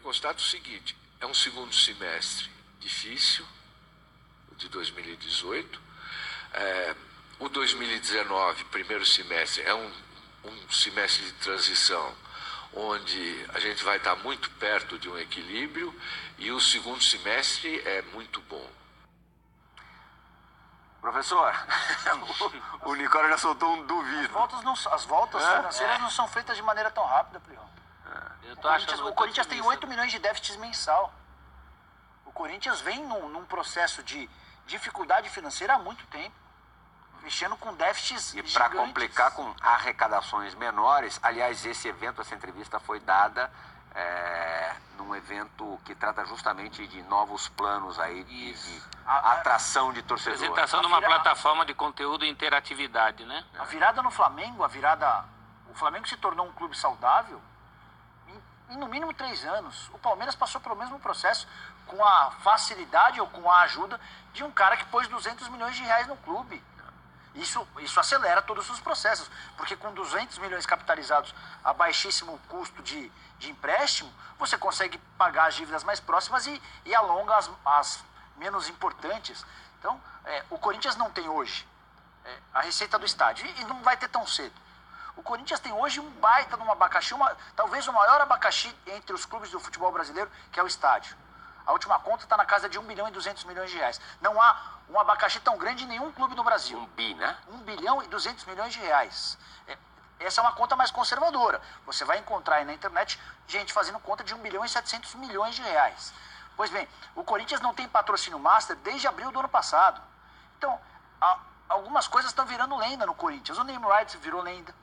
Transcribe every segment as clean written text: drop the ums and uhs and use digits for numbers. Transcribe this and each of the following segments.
constato o seguinte: é um segundo semestre difícil, o de 2018. O 2019, primeiro semestre, é um semestre de transição, onde a gente vai estar muito perto de um equilíbrio, e o segundo semestre é muito bom. Professor, o Nicola já soltou um duvido. As voltas financeiras não são feitas de maneira tão rápida, Priol. O Corinthians tem 8 milhões de déficits mensal. O Corinthians vem num processo de dificuldade financeira há muito tempo, mexendo com déficits gigantes. E para complicar, com arrecadações menores, aliás, esse evento, essa entrevista foi dada num evento que trata justamente de novos planos aí de atração de torcedores. Apresentação de uma plataforma de conteúdo e interatividade, né? A virada no Flamengo, o Flamengo se tornou um clube saudável em no mínimo 3 anos. O Palmeiras passou pelo mesmo processo, com a facilidade ou com a ajuda de um cara que pôs 200 milhões de reais no clube. Isso acelera todos os processos, porque com 200 milhões capitalizados a baixíssimo custo de empréstimo, você consegue pagar as dívidas mais próximas e alonga as menos importantes. Então, o Corinthians não tem hoje a receita do estádio, e não vai ter tão cedo. O Corinthians tem hoje um baita de um abacaxi, talvez o maior abacaxi entre os clubes do futebol brasileiro, que é o estádio. A última conta está na casa de 1 bilhão e 200 milhões de reais. Não há um abacaxi tão grande em nenhum clube no Brasil. 1 bi, né? 1 bilhão e 200 milhões de reais. Essa é uma conta mais conservadora. Você vai encontrar aí na internet gente fazendo conta de 1 bilhão e 700 milhões de reais. Pois bem, o Corinthians não tem patrocínio master desde abril do ano passado. Então, algumas coisas estão virando lenda no Corinthians. O name rights virou lenda.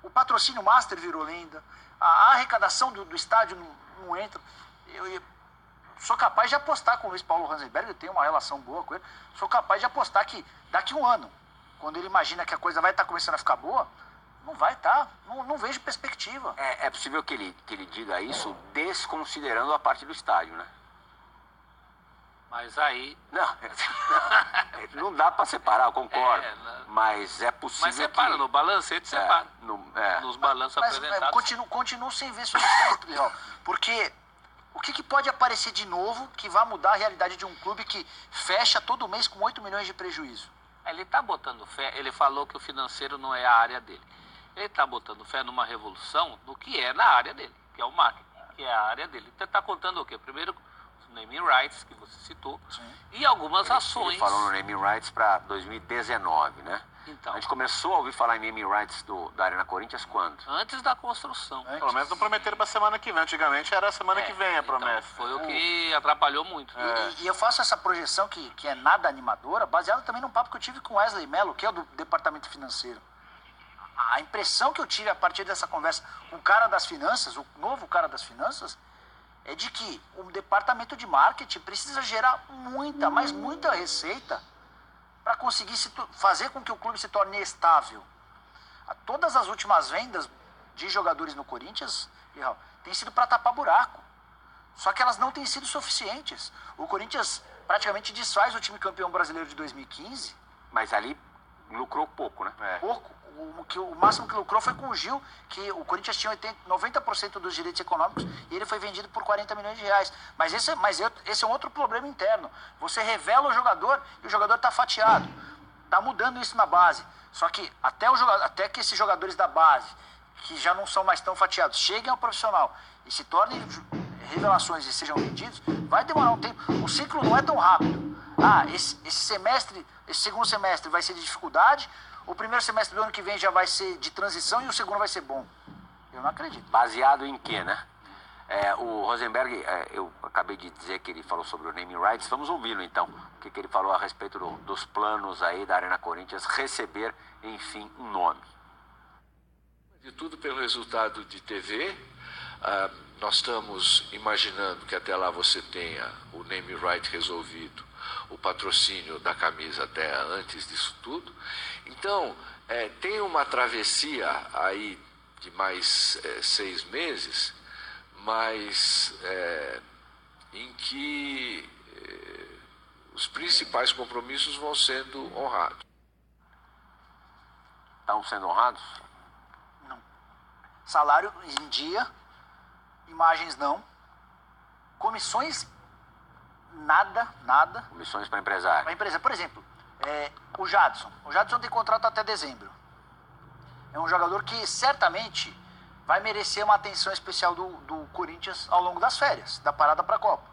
O patrocínio master virou lenda. A arrecadação do estádio não entra. Eu sou capaz de apostar com o Luiz Paulo Rosenberg, eu tenho uma relação boa com ele, sou capaz de apostar que daqui a um ano, quando ele imagina que a coisa vai estar começando a ficar boa, não vai estar, não vejo perspectiva. É possível que ele diga isso desconsiderando a parte do estádio, né? Mas aí... Não dá para separar, eu concordo. Mas é possível. Mas separa, no balancete separa. Nos balanços apresentados. Continuo sem ver solução, porque o que pode aparecer de novo que vai mudar a realidade de um clube que fecha todo mês com 8 milhões de prejuízo? Ele está botando fé, ele falou que o financeiro não é a área dele. Ele está botando fé numa revolução do que é na área dele, que é o marketing, que é a área dele. Então está contando o quê? Primeiro, os naming rights, que você citou, sim, e algumas ações. Ele falou no naming rights para 2019, né? Então, a gente começou a ouvir falar em naming rights da Arena Corinthians quando? Antes da construção. Pelo menos não prometeram para semana que vem. Antigamente era semana que vem a promessa. Então, foi o que atrapalhou muito. E eu faço essa projeção que é nada animadora, baseada também num papo que eu tive com Wesley Mello, que é do Departamento Financeiro. A impressão que eu tive a partir dessa conversa com o cara das finanças, o novo cara das finanças, é de que o departamento de marketing precisa gerar muita, mas muita receita para conseguir fazer com que o clube se torne estável. Todas as últimas vendas de jogadores no Corinthians têm sido para tapar buraco. Só que elas não têm sido suficientes. O Corinthians praticamente desfaz o time campeão brasileiro de 2015. Mas ali lucrou pouco, né? Pouco. O máximo que lucrou foi com o Gil, que o Corinthians tinha 90% dos direitos econômicos e ele foi vendido por 40 milhões de reais. Mas esse é um outro problema interno. Você revela o jogador e o jogador está fatiado. Está mudando isso na base. Só que até que esses jogadores da base, que já não são mais tão fatiados, cheguem ao profissional e se tornem revelações e sejam vendidos, vai demorar um tempo. O ciclo não é tão rápido. Esse segundo semestre vai ser de dificuldade, o primeiro semestre do ano que vem já vai ser de transição e o segundo vai ser bom. Eu não acredito. Baseado em quê, né? O Rosenberg, eu acabei de dizer que ele falou sobre o naming rights. Vamos ouvi-lo então. O que ele falou a respeito dos planos aí da Arena Corinthians receber, enfim, um nome. De tudo pelo resultado de TV. Nós estamos imaginando que até lá você tenha o name right resolvido, o patrocínio da camisa até antes disso tudo. Então, tem uma travessia aí de mais 6 meses, mas em que os principais compromissos vão sendo honrados. Estão sendo honrados? Não. Salário em dia, imagens não. Comissões, nada. Comissões para empresário. A empresa, por exemplo, o Jadson. O Jadson tem contrato até dezembro. É um jogador que certamente vai merecer uma atenção especial do Corinthians ao longo das férias, da parada para a Copa.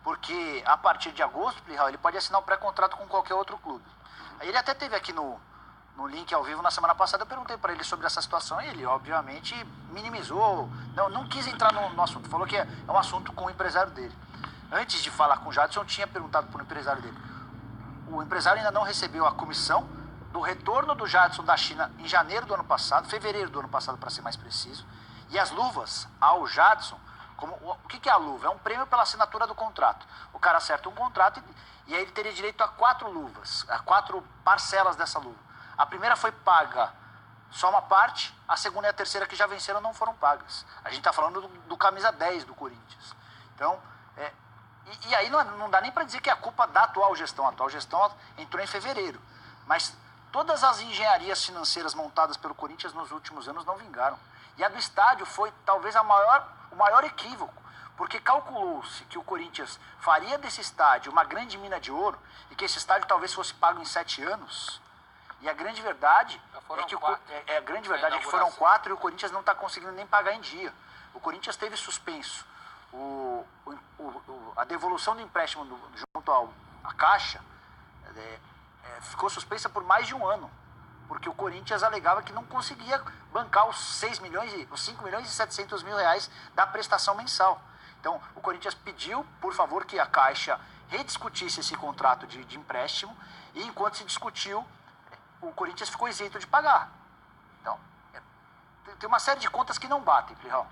Porque a partir de agosto, ele pode assinar um pré-contrato com qualquer outro clube. Aí ele até teve aqui no link ao vivo na semana passada, eu perguntei para ele sobre essa situação e ele, obviamente, minimizou, não quis entrar no assunto, falou que é um assunto com o empresário dele. Antes de falar com o Jadson, eu tinha perguntado para o empresário dele. O empresário ainda não recebeu a comissão do retorno do Jadson da China em janeiro do ano passado, fevereiro do ano passado, para ser mais preciso, e as luvas ao Jadson. O que é a luva? É um prêmio pela assinatura do contrato. O cara acerta um contrato e aí ele teria direito a 4 luvas, a 4 parcelas dessa luva. A primeira foi paga só uma parte, a segunda e a terceira que já venceram não foram pagas. A gente está falando do camisa 10 do Corinthians. Então, e aí não dá nem para dizer que é a culpa da atual gestão. A atual gestão entrou em fevereiro. Mas todas as engenharias financeiras montadas pelo Corinthians nos últimos anos não vingaram. E a do estádio foi talvez o maior equívoco, porque calculou-se que o Corinthians faria desse estádio uma grande mina de ouro e que esse estádio talvez fosse pago em 7 anos. E a grande verdade é que foram 4 e o Corinthians não está conseguindo nem pagar em dia. O Corinthians teve suspenso a devolução do empréstimo junto à Caixa, ficou suspensa por mais de um ano. Porque o Corinthians alegava que não conseguia bancar os 5 milhões e 700 mil reais da prestação mensal. Então, o Corinthians pediu, por favor, que a Caixa rediscutisse esse contrato de empréstimo e, enquanto se discutiu, o Corinthians ficou isento de pagar. Então, tem uma série de contas que não batem, Plihal.